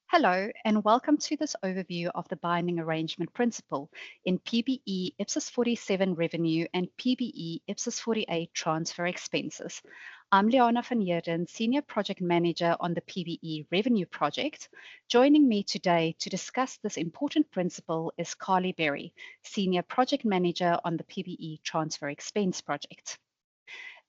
Hello, and welcome to this overview of the binding arrangement principle in PBE IPSAS 47 revenue and PBE IPSAS 48 transfer expenses. I'm Liana van Heerden, Senior Project Manager on the PBE revenue project. Joining me today to discuss this important principle is Carly Berry, Senior Project Manager on the PBE transfer expense project.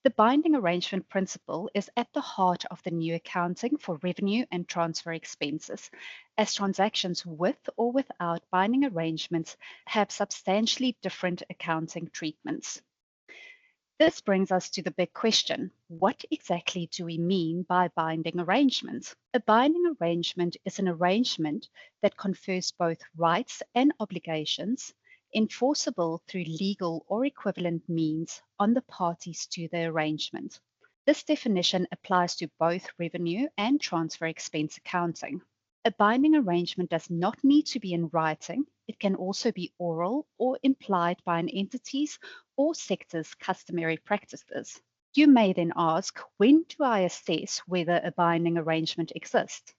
The binding arrangement principle is at the heart of the new accounting for revenue and transfer expenses, as transactions with or without binding arrangements have substantially different accounting treatments. This brings us to the big question: what exactly do we mean by binding arrangements? A binding arrangement is an arrangement that confers both rights and obligations enforceable through legal or equivalent means on the parties to the arrangement. This definition applies to both revenue and transfer expense accounting. A binding arrangement does not need to be in writing. It can also be oral or implied by an entity's or sector's customary practices. You may then ask, when do I assess whether a binding arrangement exists?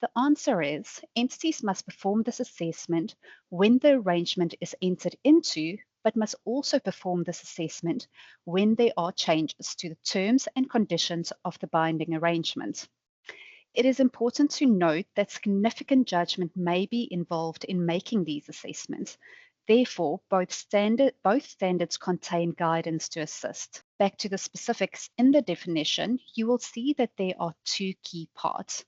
The answer is entities must perform this assessment when the arrangement is entered into, but must also perform this assessment when there are changes to the terms and conditions of the binding arrangement. It is important to note that significant judgment may be involved in making these assessments. Therefore, both standards contain guidance to assist. Back to the specifics in the definition, you will see that there are two key parts.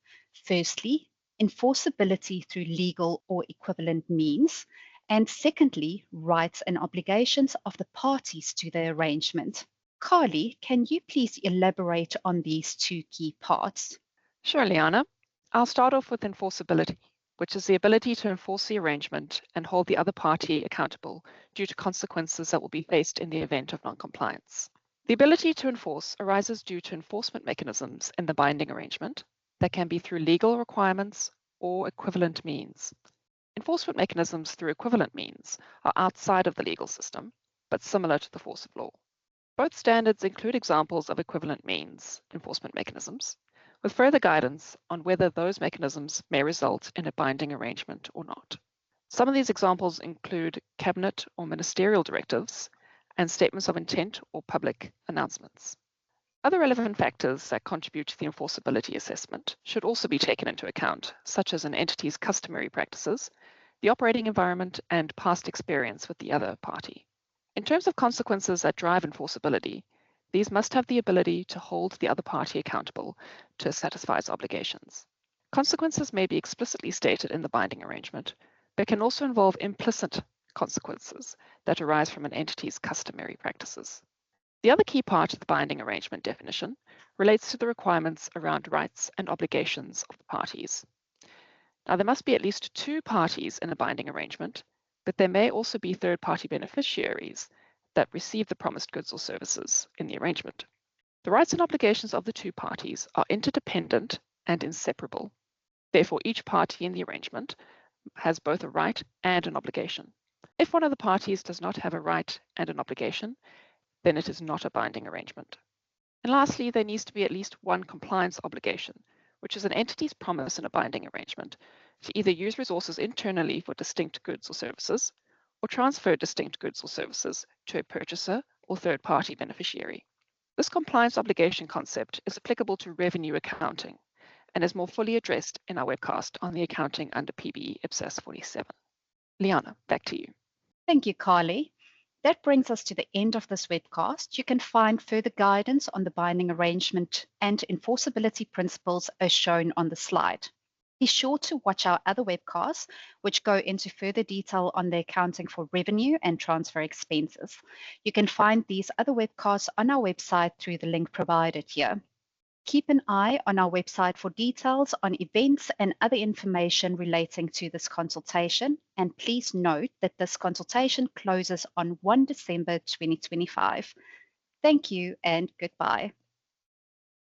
Firstly, enforceability through legal or equivalent means, and secondly, rights and obligations of the parties to the arrangement. Carly, can you please elaborate on these two key parts? Sure, Liana. I'll start off with enforceability, which is the ability to enforce the arrangement and hold the other party accountable due to consequences that will be faced in the event of non-compliance. The ability to enforce arises due to enforcement mechanisms in the binding arrangement that can be through legal requirements or equivalent means. Enforcement mechanisms through equivalent means are outside of the legal system, but similar to the force of law. Both standards include examples of equivalent means enforcement mechanisms, with further guidance on whether those mechanisms may result in a binding arrangement or not. Some of these examples include cabinet or ministerial directives and statements of intent or public announcements. Other relevant factors that contribute to the enforceability assessment should also be taken into account, such as an entity's customary practices, the operating environment, and past experience with the other party. In terms of consequences that drive enforceability, these must have the ability to hold the other party accountable to satisfy its obligations. Consequences may be explicitly stated in the binding arrangement, but can also involve implicit consequences that arise from an entity's customary practices. The other key part of the binding arrangement definition relates to the requirements around rights and obligations of the parties. Now, there must be at least two parties in a binding arrangement, but there may also be third-party beneficiaries that receive the promised goods or services in the arrangement. The rights and obligations of the two parties are interdependent and inseparable. Therefore, each party in the arrangement has both a right and an obligation. If one of the parties does not have a right and an obligation, then it is not a binding arrangement. And lastly, there needs to be at least one compliance obligation, which is an entity's promise in a binding arrangement to either use resources internally for distinct goods or services, or transfer distinct goods or services to a purchaser or third-party beneficiary. This compliance obligation concept is applicable to revenue accounting and is more fully addressed in our webcast on the accounting under PBE IPSAS 47. Liana, back to you. Thank you, Carly. That brings us to the end of this webcast. You can find further guidance on the binding arrangement and enforceability principles as shown on the slide. Be sure to watch our other webcasts, which go into further detail on the accounting for revenue and transfer expenses. You can find these other webcasts on our website through the link provided here. Keep an eye on our website for details on events and other information relating to this consultation. And please note that this consultation closes on 1 December 2025. Thank you and goodbye.